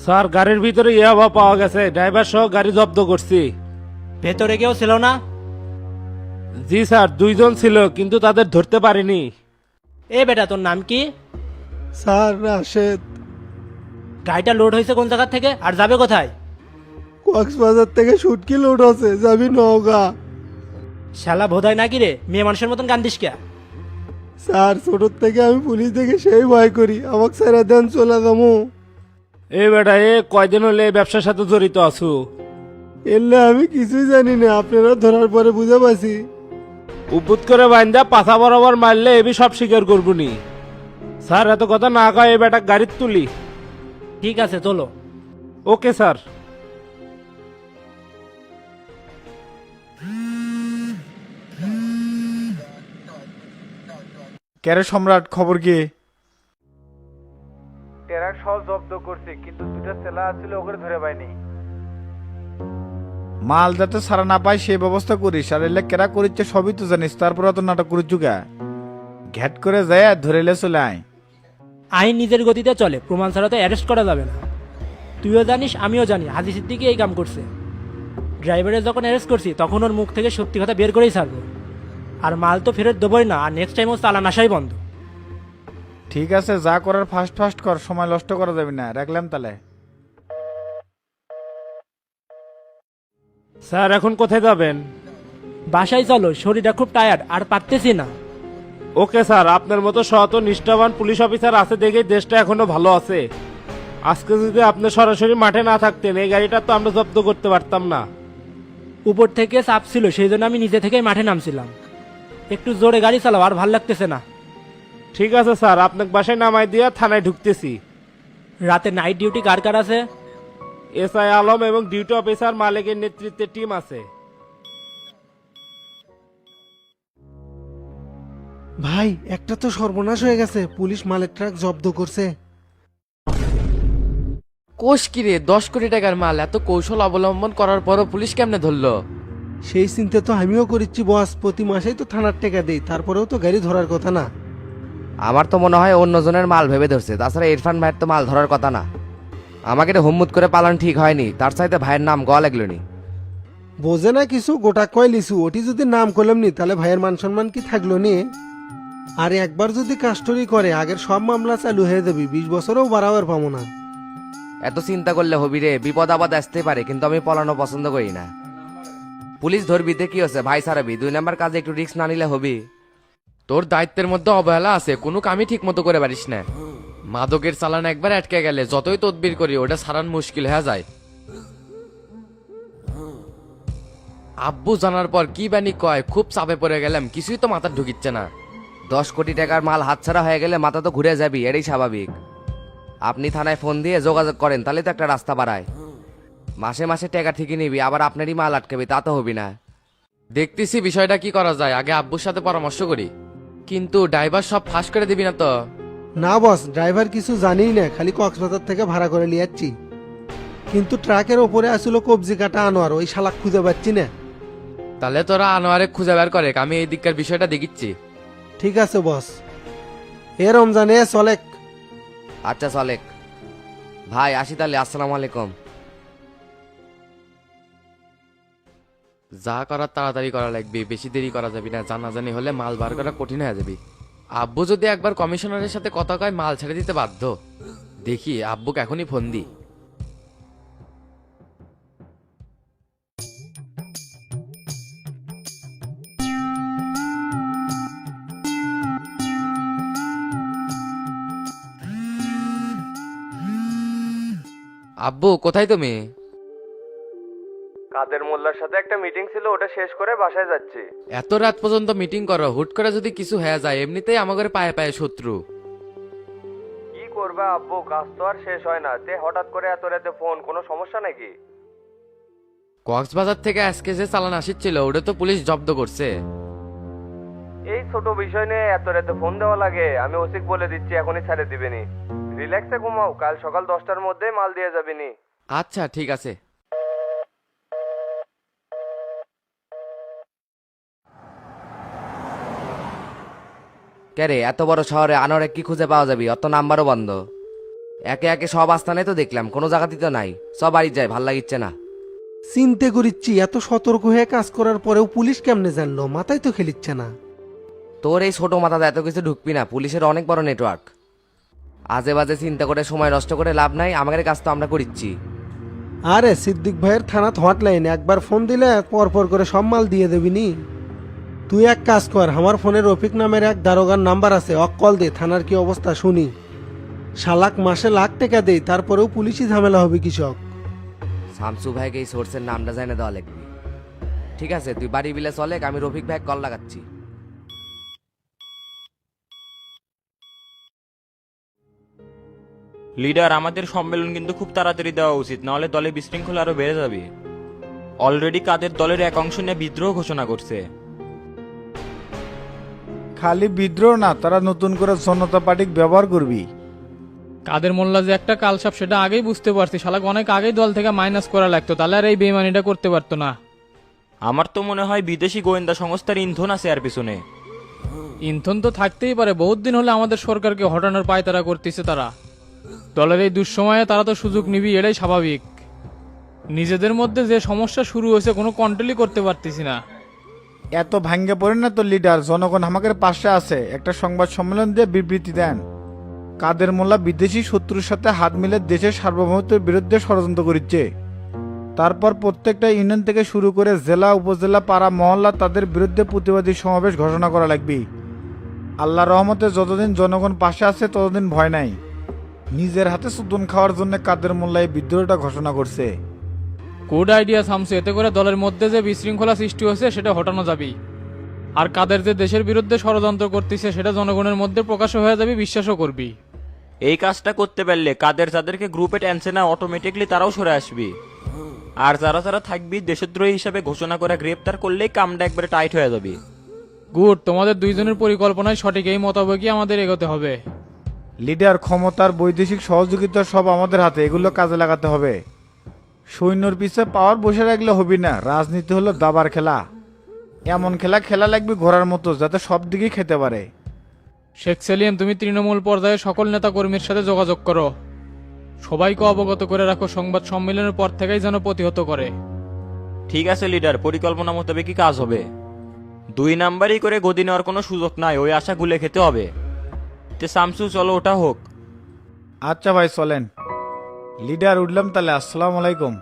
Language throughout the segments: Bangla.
স্যার গাড়ির ভিতরে ইয়াবা পাওয়া গেছে, ড্রাইভার সহ গাড়ি জব্দ করছি। ভেতরে কেউ ছিল না? জি স্যার, দুইজন ছিল কিন্তু তাদের ধরতে পারিনি। এ বেটা, তোর নাম কি? স্যার রাশেদ। গাড়িটা লোড হয়েছে কোন জায়গা থেকে আর যাবে কোথায়? কক্সবাজার থেকে শুটকি লোড আছে, যাবি নওগাঁ। শালা বোধাই নাকি রে, মেয়ে মানুষের মতন কান্দিস কে? স্যার ছোটোর থেকে আমি পুলিশ থেকে সেই ভয় করি, আমাকে ছেড়ে দেন, চলে যাবো। এই বেটা, কয়দিন হলে এই ব্যবসার সাথে জড়িত আছো? এলে আমি কিছুই জানি না, আপনারা ধরার পরে বুঝে পাইছি। উপুত করে বাইন্দা পাছা বরাবর মারলে এবি সব স্বীকার করবনি। স্যার এত কথা না কয় এই বেটা গাড়ির তুলি। ঠিক আছে, চলো। Okay sir. ক্যারে সম্রাট, খবর কি? ট্রাক সহ জব্দ করছে কিন্তু দুটো ছেলে আছিল, ওকে ধরে পাইনি। মাল যাতে সারা না পায় সেই ব্যবস্থা করিস, আর এলে কেরা করিচ্ছে সবই তো জানিস, তারপর তো নাটক করিস যুগা। ঘ্যাট করে যায় আর ধরে এলে চলে আয়। আইন নিজের গতিতে চলে, প্রমাণ ছাড়া তো অ্যারেস্ট করা যাবে না। তুইও জানিস, আমিও জানি, হাজি সিদ্দিকি এই কাম করছে। ড্রাইভারের যখন অ্যারেস্ট করছি তখন ওর মুখ থেকে সত্যি কথা বের করেই ছাড়বো। আর মাল তো ফেরত দেবই না, আর নেক্সট টাইম ও চালান আসাই বন্ধ। ঠিক আছে, যা করার ফাস্ট ফাস্ট কর, সময় নষ্ট করা যাবে না। রাখলাম তাহলে। স্যার এখন কোথায় যাবেন? বাসায় চলো, শরীরটা খুব টায়ার্ড আর পারতেছি না। ওকে স্যার, আপনার মতো সৎ ও নিষ্ঠাবান পুলিশ অফিসার আছে দেখেই দেশটা এখনো ভালো আছে। আজকে যদি আপনি সরাসরি মাঠে না থাকতেন এই গাড়িটা তো আমরা জব্দ করতে পারতাম না। উপর থেকে চাপ ছিল, সেই জন্য আমি নিজে থেকেই মাঠে নামছিলাম। একটু জোরে গাড়ি চালাও, আর ভাল লাগতেছে না। ঠিক আছে স্যার, আপনাকে বাসায় নামাই দিয়ে থানায় ঢুকতেছি। রাতে নাইট ডিউটি কার কার আছে? এসআই আলম এবং ডিউটি অফিসার মালিকের নেতৃত্বে টিম আছে। ভাই একটা তো সর্বনাশ হয়ে গেছে, পুলিশ মালের ট্রাক জব্দ করছে। কোষ কিরে, 10 কোটি টাকার মাল এত কৌশল অবলম্বন করার পরও পুলিশ কেমনে ধরলো? সেই চিন্তা তো আমিও করিচ্ছি বস, প্রতি মাসেই তো থানার টাকা দেই, তারপরেও তো গাড়ি ধরার কথা না। আমার তো মনে হয় অন্যজনের মাল ভেবে ধরছে, তাছাড়া ইরফান ভাইয়ের তো মাল ধরার কথা না। আমাকে এটা হুম্মুত করে পালন ঠিক হয়নি, তার চাইতে ভাইয়ের নাম গয়া লাগলোনি। বোঝে না কিছু, গোটা কয় লিছু, ওটি যদি নাম করলাম নি তাহলে ভাইয়ের মান সম্মান কি থাকলো নি? আর একবার যদি কাস্টরি করে আগের সব মামলা চালু হয়ে যাবি, 20 বছরও বাড়াবার পাবো না। এত চিন্তা করলে হবি রে, বিপদ আপদ আসতে পারে, কিন্তু আমি পলানো পছন্দ করি না। পুলিশ ধরবি তে কি হচ্ছে, ভাই সারাবি, 2 নাম্বার কাজে একটু রিস্ক না নিলে হবি। তোর দায়িত্বের মধ্যে অবহেলা আছে, কোনো কামই ঠিক মতো করে পারিস না। মাদকের চালান একবার আটকে গেলে যতই তদবির করি ওটা সারান মুশকিল হয়ে যায়। আব্বু জানার পর কি বানি কয়, খুব চাপে পড়ে গেলাম, কিছুই তো মাথা ঢুকিচ্ছে না। 10 কোটি টাকার মাল হাতছাড়া হয়ে গেলে মাথা তো ঘুরে যাবি, এটাই স্বাভাবিক। আপনি থানায় ফোন দিয়ে যোগাযোগ করেন, তাহলে তো একটা রাস্তা বাড়ায়। মাসে মাসে টাকা ঠিকই নিবি, আবার আপনারই মাল আটকাবি, তা তো হবি না। দেখতেছি বিষয়টা কি করা যায়, আগে আব্বুর সাথে পরামর্শ করি। কিন্তু ড্রাইভার সব ফাঁস করে দিবি না তো? না বস, ড্রাইভার কিছু জানিই না, খালি কক্সবাজার থেকে ভাড়া করে নিয়ে যাচ্ছি। কিন্তু ট্রাকের ওপরে আসছিল কবজি কাটা আনোয়ার, ওই শালাক খুঁজে পাচ্ছি না। তাহলে তোরা আনোয়ারে খুঁজে বের করে, আমি এই দিককার বিষয়টা দেখিচ্ছি। ঠিক আছে বস। এ রমজান, এ চলেক। আচ্ছা চলেক ভাই, আসি তাহলে, আসসালামু আলাইকুম। যা করার তাড়াতাড়ি করা লাগবে, বেশি দেরি করা যাবে না, জানাজানি হলে মাল বার করা কঠিন হয়ে যাবে। আব্বু যদি একবার কমিশনারের সাথে কথা কয় মাল ছেড়ে দিতে বাধ্য। দেখি আব্বুকে এখনই ফোন দি। আব্বু কোথায় তুমি? কাদের মোল্লার সাথে একটা মিটিং ছিল, ওটা শেষ করে বাসায় যাচ্ছি। এত রাত পর্যন্ত মিটিং করো, হুট করে যদি কিছু হয়ে যায়, এমনিতেই আমাদের পায়ে পায়ে শত্রু। কি করবে আব্বু, কাজ তো আর শেষ হয় না, তে হঠাৎ করে এত রাতে ফোন, কোনো সমস্যা নাকি? কক্সবাজার থেকে আজকে যে চালান আসছিল ওটা তো পুলিশ জব্দ করছে। এই ছোট বিষয় নিয়ে এত রাতে ফোন দেওয়া লাগে? আমি ওসিক বলে দিচ্ছি, এখনই ছেড়ে দিবেনি। রিল্যাক্সে ঘুমাও, কাল সকাল 10টার মধ্যে মাল দিয়ে যাবিনি। আচ্ছা ঠিক আছে। কে রে, এত বড় শহরে আনোয়ারে কি খুঁজে পাওয়া যাবে, অত নাম্বারও বন্ধ। একে একে সব আস্তানে তো দেখলাম, কোনো জায়গাতেই তো নাই। সব বাড়ি যায়, ভাল লাগিচ্ছে না। চিনতে করিচ্ছি এত সতর্ক হয়ে কাজ করার পরেও পুলিশ কেমনে জানলো, মাথায় তো খেলিচ্ছে না। তোর এই ছোট মাথাতে এত কিছু ঢুকবি না, পুলিশের অনেক বড় নেটওয়ার্ক। আজে বাজে চিন্তা করে সময় নষ্ট করে লাভ নাই, আমাদের কাজ তো আমরা করিচ্ছি। আরে সিদ্দিক ভাইয়ের থানাত হটলাইন একবার ফোন দিলে পর পর করে সব মাল দিয়ে দেবি নি। তুই এক কাজ কর, আমার ফোনে রফিক নামের এক দারোগার নাম্বার আছে, অক কল দে, থানার কি অবস্থা শুনি। শালাক মাসে লাখ টাকা দেই, তারপরেও পুলিশই ঝামেলা হবে কৃষক। শামসু ভাইকে এই সোর্সের নামটা জানে দেওয়া লাগবে। ঠিক আছে, তুই বাড়ি বিলে চলে, আমি রফিক ভাই কল লাগাচ্ছি। লিডার, আমাদের সম্মেলন কিন্তু খুব তাড়াতাড়ি দেওয়া উচিত, নাহলে দলে বিশৃঙ্খলা আরো বেড়ে যাবে। অলরেডি কাদের দলের এক অংশ নিয়ে বিদ্রোহ ঘোষণা করছে। খালি বিদ্রোহ না, তারা নতুন করে জনতা পার্টি ব্যবহার করবি। কাদের মোল্লা যে একটা কালসাপ সেটা আগেই বুঝতে পারছি, শালাক অনেক আগেই দল থেকে মাইনাস করা লাগতো, তাহলে আর এই বেইমানিটা করতে পারতো না। আমার তো মনে হয় বিদেশি গোয়েন্দা সংস্থার ইন্ধন আছে আর পিছনে। ইন্ধন তো থাকতেই পারে, বহুত দিন হলে আমাদের সরকারকে হটানোর পায়তারা করতেছে তারা। দলের এই দুঃসময়ে তারা তো সুযোগ নিবি, এটাই স্বাভাবিক। নিজেদের মধ্যে যে সমস্যা শুরু হয়েছে কোনো কন্ট্রোলই করতে পারতেছি না। এত ভাঙ্গে পড়ে না তো লিডার, জনগণ আমাদের পাশে আছে, একটা সংবাদ সম্মেলন দিয়ে বিবৃতি দেন। কাদের মোল্লা বিদেশি শত্রুর সাথে হাত মিলে দেশের সার্বভৌমত্বের বিরুদ্ধে ষড়যন্ত্র করছে। তারপর প্রত্যেকটা ইউনিয়ন থেকে শুরু করে জেলা, উপজেলা, পাড়া, মহল্লা তাদের বিরুদ্ধে প্রতিবাদী সমাবেশ ঘোষণা করা লাগবে। আল্লাহ রহমতে যতদিন জনগণ পাশে আছে ততদিন ভয় নাই। নিজের হাতে সুদন খাওয়ার জন্য কাদের মোল্লা এই বিদ্রোহটা ঘোষণা করছে। গুড আইডিয়া শামসু, এতে করে দলের মধ্যে যে বিশৃঙ্খলা সৃষ্টি হয়েছে সেটা হটানো যাবে। আর কাদের যে দেশের বিরুদ্ধে ষড়যন্ত্র করতেছে সেটা জনগণের মধ্যে প্রকাশ হয়ে যাবে, বিশ্বাসও করবি। এই কাজটা করতে পারলে কাদের যাদেরকে গ্রুপে টানছে না অটোমেটিকলি তারাও সরে আসবি। আর যারা যারা থাকবি দেশদ্রোহী হিসাবে ঘোষণা করে গ্রেপ্তার করলেই কামটা একবারে টাইট হয়ে যাবে। গুড, তোমাদের দুইজনের পরিকল্পনায় সঠিক, এই মোতাবেকই আমাদের এগোতে হবে। লিডার, ক্ষমতার বৈদেশিক সহযোগিতা সব আমাদের হাতে, এগুলো কাজে লাগাতে হবে। সৈন্যর পিছে পাওয়ার বসে রাখলে হবি না, রাজনীতি হলো দাবার খেলা। এমন খেলা খেলা লাগবে ঘোড়ার মতো, যাতে সব দিকেই খেতে পারে। শেখ সেলিম, তুমি তৃণমূল পর্যায়ে সকল নেতা কর্মীর সাথে যোগাযোগ করো, সবাইকে অবগত করে রাখো, সংবাদ সম্মেলনের পর থেকেই যেন প্রতিহত করে। ঠিক আছে লিডার, পরিকল্পনা মোতাবেকই কাজ হবে। 2 নাম্বারই করে গদি নেওয়ার কোনো সুযোগ নাই, ওই আশা গুলে খেতে হবে। তে শামসু, চলো ওটা হোক। আচ্ছা ভাই চলেন। লিডার উঠলাম তাহলে, আসসালামু আলাইকুম।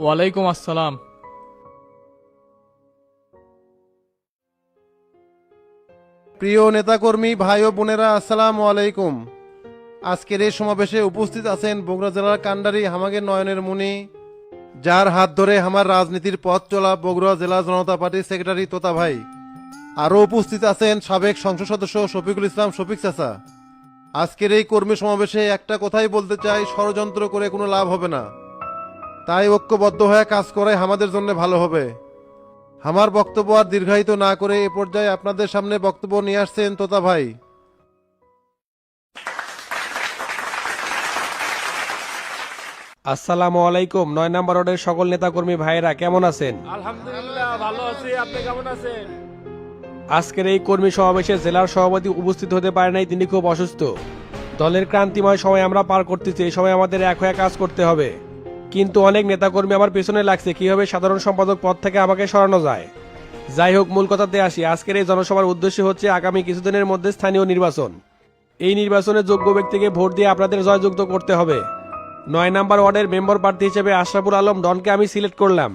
ওয়ালাইকুম আসসালাম। প্রিয় নেতাকর্মী ভাই ও বোনেরা, আসসালামু আলাইকুম। আজকের এই সমাবেশে উপস্থিত আছেন বগুড়া জেলার কান্ডারি হামাগের নয়নের মুনি, যার হাত ধরে আমার রাজনীতির পথ চলা বগুড়া জেলা জনতা পার্টির সেক্রেটারি তোতা ভাই। আরও উপস্থিত আছেন সাবেক সংসদ সদস্য শফিকুল ইসলাম শফিক চাচা। আজকের এই কর্মী সমাবেশে একটা কথাই বলতে চাই, ষড়যন্ত্র করে কোনো লাভ হবে না, তাই ঐক্যবদ্ধ হয়ে কাজ করে আমাদের জন্য ভালো হবে। আমার বক্তব্য আর দীর্ঘায়িত না করে এ পর্যায়ে আপনাদের সামনে বক্তব্য নিয়ে আসছেন তোতা ভাই। আসসালামু আলাইকুম। 9 নম্বর ওয়ার্ডের সকল নেতাকর্মী ভাইয়েরা কেমন আছেন? আলহামদুলিল্লাহ ভালো আছি, আপনি কেমন আছেন? আজকের এই কর্মী সমাবেশে জেলার সভাপতি উপস্থিত হতে পারে নাই, তিনি খুব অসুস্থ। দলের ক্রান্তিময় সময় আমরা পার করতেছি, এই সময় আমাদের এক হয়ে কাজ করতে হবে। কিন্তু অনেক নেতাকর্মী আমার পেছনে লাগছে, কিভাবে সাধারণ সম্পাদক পদ থেকে আমাকে সরানো যায়। যাই হোক, মূল কথাতে আসি। আজকের এই জনসভার উদ্দেশ্য হচ্ছে আগামী কিছুদিনের মধ্যে স্থানীয় নির্বাচন। এই নির্বাচনে যোগ্য ব্যক্তিকে ভোট দিয়ে আপনাদের জয়যুক্ত করতে হবে। 9 নম্বর ওয়ার্ডের মেম্বার প্রার্থী হিসেবে আশরাফুল আলম ডনকে আমি সিলেক্ট করলাম।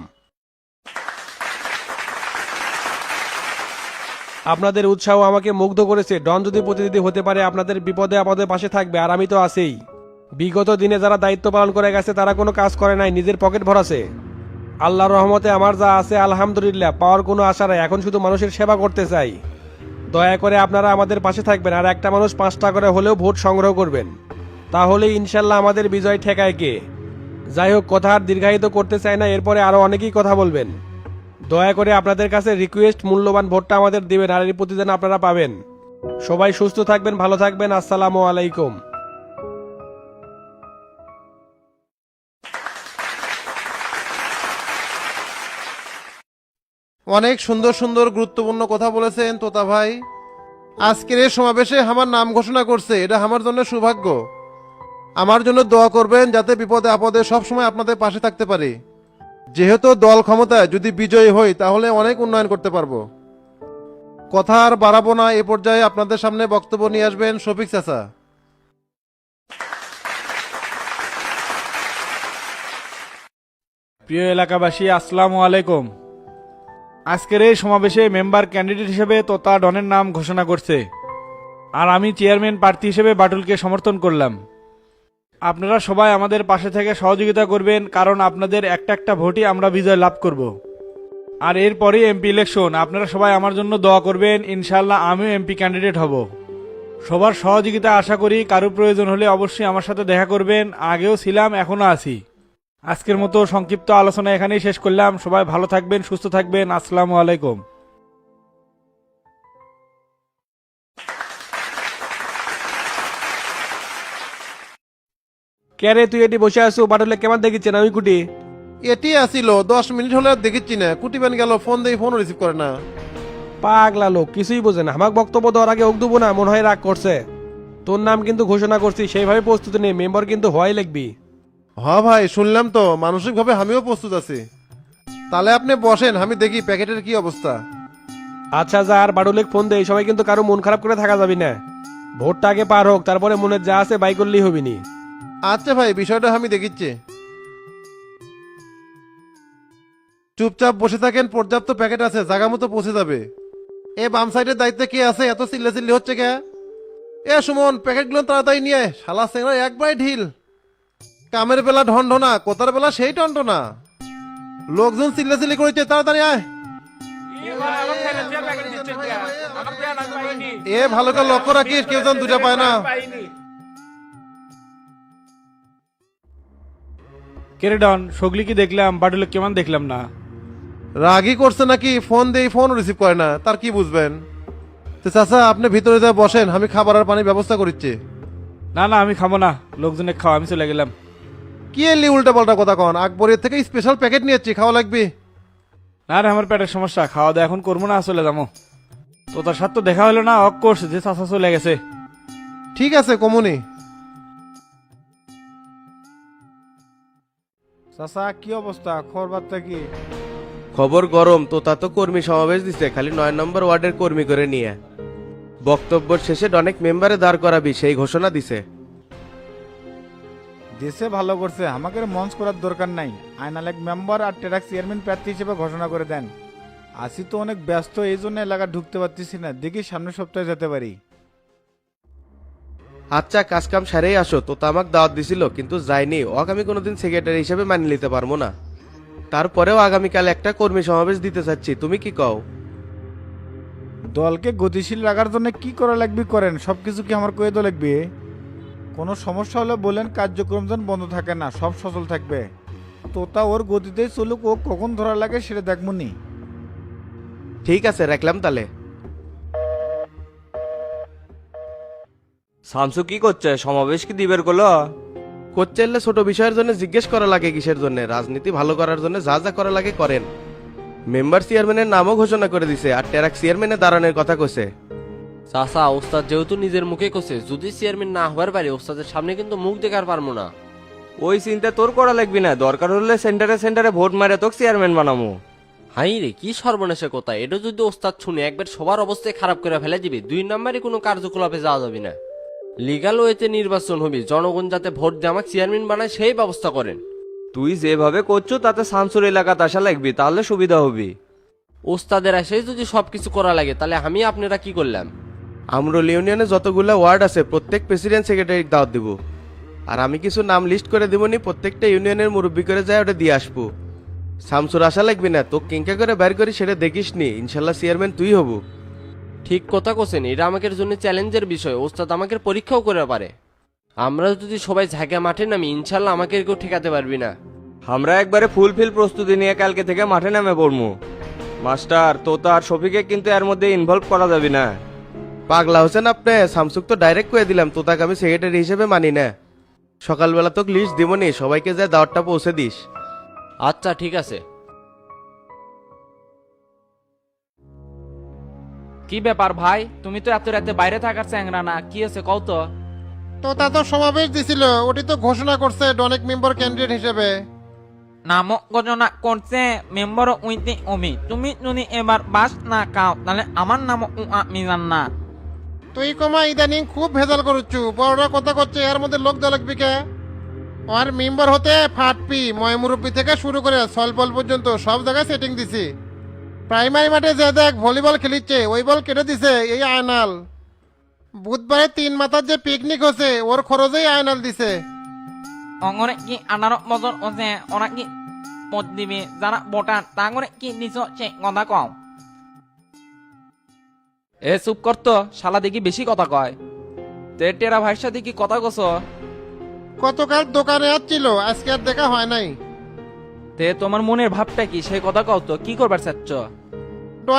আপনাদের উৎসাহ আমাকে মুগ্ধ করেছে। ডন যদি প্রতিনিধি হতে পারে আপনাদের বিপদে আপদে পাশে থাকবে, আর আমি তো আছেই। বিগত দিনে যারা দায়িত্ব পালন করে গেছে তারা কোনো কাজ করে নাই, নিজের পকেট ভরাছে। আল্লাহর রহমতে আমার যা আছে আলহামদুলিল্লাহ, পাওয়ার কোনো আশা নাই, এখন শুধু মানুষের সেবা করতে চাই। দয়া করে আপনারা আমাদের পাশে থাকবেন, আর একটা মানুষ 5টা করে হলেও ভোট সংগ্রহ করবেন, তাহলেই ইনশাল্লাহ আমাদের বিজয় ঠেকায় কে। যাই হোক, কথা আর দীর্ঘায়িত করতে চাই না, এরপরে আরও অনেকেই কথা বলবেন। দয়া করে আপনাদের কাছে রিকোয়েস্ট, মূল্যবান ভোটটা আমাদের দিবেন, আর এর প্রতিদান আপনারা পাবেন। সবাই সুস্থ থাকবেন, ভালো থাকবেন। আসসালামু আলাইকুম। অনেক সুন্দর সুন্দর গুরুত্বপূর্ণ কথা বলেছেন তোতা ভাই। আজকের এই সমাবেশে আমার নাম ঘোষণা করছে, এটা আমার জন্য সৌভাগ্য। আমার জন্য দোয়া করবেন যাতে বিপদে আপদে সবসময় আপনাদের পাশে থাকতে পারি। যেহেতু দল ক্ষমতায়, যদি বিজয়ী হই তাহলে অনেক উন্নয়ন করতে পারবো। কথা আর বাড়াবো না, এ পর্যায়ে আপনাদের সামনে বক্তব্য নিয়ে আসবেন শফিক চাচা। প্রিয় এলাকাবাসী, আসসালামু আলাইকুম। আজকের এই সমাবেশে মেম্বার ক্যান্ডিডেট হিসেবে তোতা ডনের নাম ঘোষণা করছে, আর আমি চেয়ারম্যান প্রার্থী হিসেবে বাটুলকে সমর্থন করলাম। আপনারা সবাই আমাদের পাশে থেকে সহযোগিতা করবেন, কারণ আপনাদের একটা একটা ভোটই আমরা বিজয় লাভ করব। আর এরপরই এমপি ইলেকশন, আপনারা সবাই আমার জন্য দোয়া করবেন। ইনশাল্লাহ আমিও এমপি ক্যান্ডিডেট হব। সবার সহযোগিতা আশা করি। কারো প্রয়োজন হলে অবশ্যই আমার সাথে দেখা করবেন। আগেও ছিলাম, এখনও আছি। আজকের মতো সংক্ষিপ্ত আলোচনা এখানেই শেষ করলাম। সবাই ভালো থাকবেন, সুস্থ থাকবেন। আসসালামু আলাইকুম। কে রে তুই এটি বসে আছো? বাটুলে কেমন দেখিচ্ছেন আমি কুটি? এটি আসিল 10 মিনিট হলে আর দেখিচ্ছি না। কুটিবেন গেল, ফোন দেই, ফোনও রিসিভ করে না। পাগলা লোক, কিছুই বোঝে না। আমাকে বক্তব্য দেওয়ার আগে ওক দেবো না, মনে হয় রাগ করছে। তোর নাম কিন্তু ঘোষণা করছি, সেইভাবে প্রস্তুতি নেই। মেম্বার কিন্তু হওয়াই লাগবি। হ ভাই, শুনলাম তো, মানসিকভাবে আমিও প্রস্তুত আছি। তাহলে আপনি বসেন, আমি দেখি প্যাকেটের কি অবস্থা। আচ্ছা যা, আর বাটুলেক ফোন দে। এই সময় কিন্তু কারো মন খারাপ করে থাকা যাবি না। ভোটটা আগে পার হোক, তারপরে মনের যা আছে বাই করলেই হবি নি। আচ্ছা ভাই, বিষয়টা আমি দেখিচ্ছি। চুপচাপ বসে থাকেন, পর্যাপ্ত প্যাকেট আছে, জায়গা মতো পৌঁছে যাবে। এ বাম সাইডের দায়িত্বে কে আছে? এত চিল্লাচিল্লি হচ্ছে কে? এ সুমন, প্যাকেটগুলো তাড়াতাড়ি নিয়ে আয়। শালা সেংরা একবারে ঢিল। কামের বেলা ঢন ঢনা, কোতার বেলা সেই টনটনা। লোকজন চিল্লাচিল্লি করেছে, তাড়াতাড়ি আয়। এ ভালো করে লক্ষ্য রাখিস, কেউ যেন দুটা পায় না। কেরে ডন, সগলি কি দেখলাম, বাটুলে কেমন দেখলাম না। রাগই করছে নাকি? ফোন দেই, ফোন রিসিভ করে না, তার কি বুঝবেন? তো চাচা, আপনি ভিতরে যা বসেন, আমি খাবার আর পানির ব্যবস্থা করছি। না না, আমি খাবো না, লোকজনে খাওয়া, আমি চলে গেলাম। কি এলি উল্টা পাল্টা কথা কন? আকবরের থেকে স্পেশাল প্যাকেট নিয়েছি, খাওয়া লাগবে। না রে, আমার পেটের সমস্যা, খাওয়া দাওয়া এখন করবো না, চলে যাবো। তো তার সাথে তো দেখা হলো না, অক করছে যে চাচা চলে গেছে। ঠিক আছে, কমুনি। চাচা কি অবস্থা, খবর বার্তা কি? খবর গরম। তোতা তো কর্মী সমাবেশ দিছে, খালি 9 নম্বর ওয়ার্ডের কর্মী করে নিয়ে। বক্তব্যের শেষে অনেক মেম্বারে দাঁড় করাবি সেই ঘোষণা দিছে। দেশে ভালো করছে, আমাকে মঞ্চ করার দরকার নাই। আইনাল এক মেম্বার আর টেরাক চেয়ারম্যান প্রার্থী হিসেবে ঘোষণা করে দেন। আসি তো অনেক ব্যস্ত, এই জন্য এলাকা ঢুকতে পারতেছি না। দেখি সামনের সপ্তাহে যেতে পারি। আচ্ছা, কাজ কাম সারেই আসো। তোতা আমাকে দাওয়াত দিছিল, কিন্তু যাইনি। ওকে আমি কোনোদিন সেক্রেটারি হিসেবে মানিয়ে নিতে পারবো না। তারপরেও আগামীকাল একটা কর্মী সমাবেশ দিতে চাচ্ছি, তুমি কি কও? দলকে গতিশীল রাখার জন্য কি করা লাগবে করেন, সবকিছু কি আমার কয়ে দেওয়া লাগবে? কোনো সমস্যা হলে বলেন, কার্যক্রম যেন বন্ধ থাকে না, সব সচল থাকবে। তোতা ওর গতিতেই চলুক, ও কখন ধরা লাগে সেটা দেখবো নি। ঠিক আছে, রাখলাম তাহলে। শামসু কি করছে? সমাবেশ কি দিবের গুলো? কোচ্চেল্লে ছোট বিষয়ের জন্য জিজ্ঞেস করা লাগে কিসের জন্য? রাজনীতি ভালো করার জন্য যা যা করা লাগে করেন। মেম্বার চেয়ারম্যানের নামও ঘোষণা করে দিছে, আর টেরাক চেয়ারম্যানের দাঁড়ানোর কথা কইছে। চাচা, ওস্তাদ যেহেতু নিজের মুখে কছে, যদি চেয়ারম্যান না হবার পারে ওস্তাদের সামনে কিন্তু মুখ দেখার পারবো না। ওই চিন্তা তোর করা লাগবি না, দরকার হলে সেন্টারে সেন্টারে ভোট মারে তোকে চেয়ারম্যান বানামু। হাই রে, কি সর্বনেশে কথা! এটা যদি ওস্তাদ শুনে একবার সবার অবস্থায় খারাপ করে ফেলে দিবি। 2 নম্বরে কোনো কার্যকলাপে যাওয়া যাবে না। লিগাল ওয়েতে নির্বাচন হবে, জনগণ যাতে ভোট দিয়ে আমাকে চেয়ারম্যান বানায় সেই ব্যবস্থা করেন। তুই যেভাবে করছো তাতে শামসুর এলাকাতে আসা লাগবি, তাহলে সুবিধা হবে। ওস্তাদের এসে যদি সবকিছু করা লাগে, তাহলে আমি আপনারা কি করলাম? আমরুল ইউনিয়নে যতগুলো ওয়ার্ড আছে প্রত্যেক প্রেসিডেন্ট সেক্রেটারি দাওয়াত দিব। আর আমি কিছু নাম লিস্ট করে দেবনি, প্রত্যেকটা ইউনিয়নের মুরব্বী করে যায় ওটা দিয়ে আসবো। শামসুর আশা লাগবে না, তো কিংকা করে বের করি সেটা দেখিস নি। ইনশাল্লাহ চেয়ারম্যান তুই হবু। ঠিক কথা কোসেন, এটা আমাদের জন্য চ্যালেঞ্জের বিষয়। ওস্তাদ আমাকে পরীক্ষাও করে পারে। আমরা যদি সবাই ঝাঁকা মাঠে নামি, ইনশাল্লাহ আমাকে কেউ ঠেকাতে পারবি না। আমরা একবারে ফুলফিল প্রস্তুতি নিয়ে কালকে থেকে মাঠে নামে পড়মু। মাস্টার, তোতা আর শফিকে কিন্তু এর মধ্যে ইনভলভ করা যাবে না। পাগলা হোসেন আপনি, শামসুক তো ডাইরেক্ট কয়ে দিলাম তোতাকে আমি সেক্রেটারি হিসেবে মানি না। সকালবেলা তোকে লিস্ট দিবনি, সবাইকে যা দাওয়াতটা পৌঁছে দিস। আচ্ছা ঠিক আছে। কি ব্যাপার ভাই, তুমি তো এত রাতে বাইরে থাকার চ্যাংরা না, কি আছে কও তো? তো তা তো সমাবেশ দিছিল, ওটি তো ঘোষণা করছে ডনেক মেম্বার ক্যান্ডিডেট হিসেবে। নাম ঘোষণা করছে মেম্বার উইতে অমি, তুমি যদি এবার বাস না খাও তাহলে আমার নাম মিজান না। তুই কমা ইদানিং খুব ভেজাল করছু, বড়রা কথা করছে এর মধ্যে লোক দলকবি কে? আর মেম্বার হতে ফাটপি ময় মুরব্বী থেকে শুরু করে সলবল পর্যন্ত সব জায়গায় সেটিং দিছি। প্রাইমারি মাঠে যে দেখ ভলিবল খেলিচ্ছে, ওই বল কেটে দিছে এই আয়নাল। বুধবারে 3 মাথার যে পিকনিক হচ্ছে ওর খরচেই আয়নাল দিছে। অঙ্গনে কি 18 বছর হচ্ছে, ওরা কি ভোট দিবে যারা ভোটার তা করে কি দিছ সে কথা কও। এ চুপ করতো, শালা দেখি বেশি কথা কয়। তে টেরা ভাইয়ের সাথে কি কথা কছ? গতকাল দোকানে আসছিল, আজকে আর দেখা হয় নাই। তে তোমার মনের ভাবটা কি সেই কথা কও তো, কি করবার চাচ্ছ?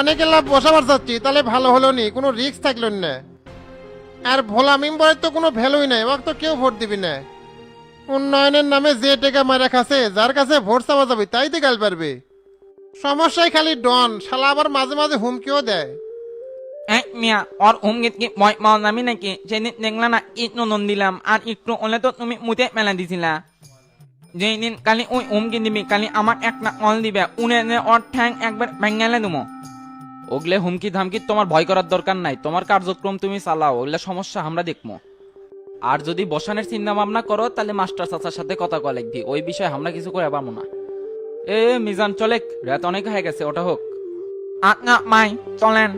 অনেকে লাভ বসাবার চাচ্ছি, তাহলে ভালো হলো নি, কোনো রিস্ক থাকলো না। আর ভোলা মেম্বারের তো কোনো ভ্যালুই নাই, ওকে তো কেউ ভোট দিবি না। উন্নয়নের নামে যে টেকা মারা খাচ্ছে, যার কাছে ভোট চাওয়া যাবে তাই তো গাল পারবে। সমস্যাই খালি ডন, শালা আবার মাঝে মাঝে হুমকিও দেয়। এক মিয়া ওর হুমগিত কি ভয় পাওয়া যাবি নাকি? সেদিন দেখলা না ইট নন্দন দিলাম, আর একটু হলে তো তুমি মুতে মেলা দিছিলা। যেই দিন কালি ওই হুমকি দিবি কালি আমার একটা অল দিবে, উনে ওর ঠ্যাং একবার ভেঙালে দুমো। ওগলে হুমকি ধামকি তোমার ভয় করার দরকার নাই, তোমার কার্যক্রম তুমি চালাও, ওগুলা সমস্যা আমরা দেখবো। আর যদি বসানের চিন্তা ভাবনা করো তাহলে মাস্টার চাচার সাথে কথা কয়া লিখবি, ওই বিষয়ে আমরা কিছু করে পারবো না। মিজান চলেক, রাত অনেক হয়ে গেছে, ওটা হোক। আচ্ছা মাই চলেন।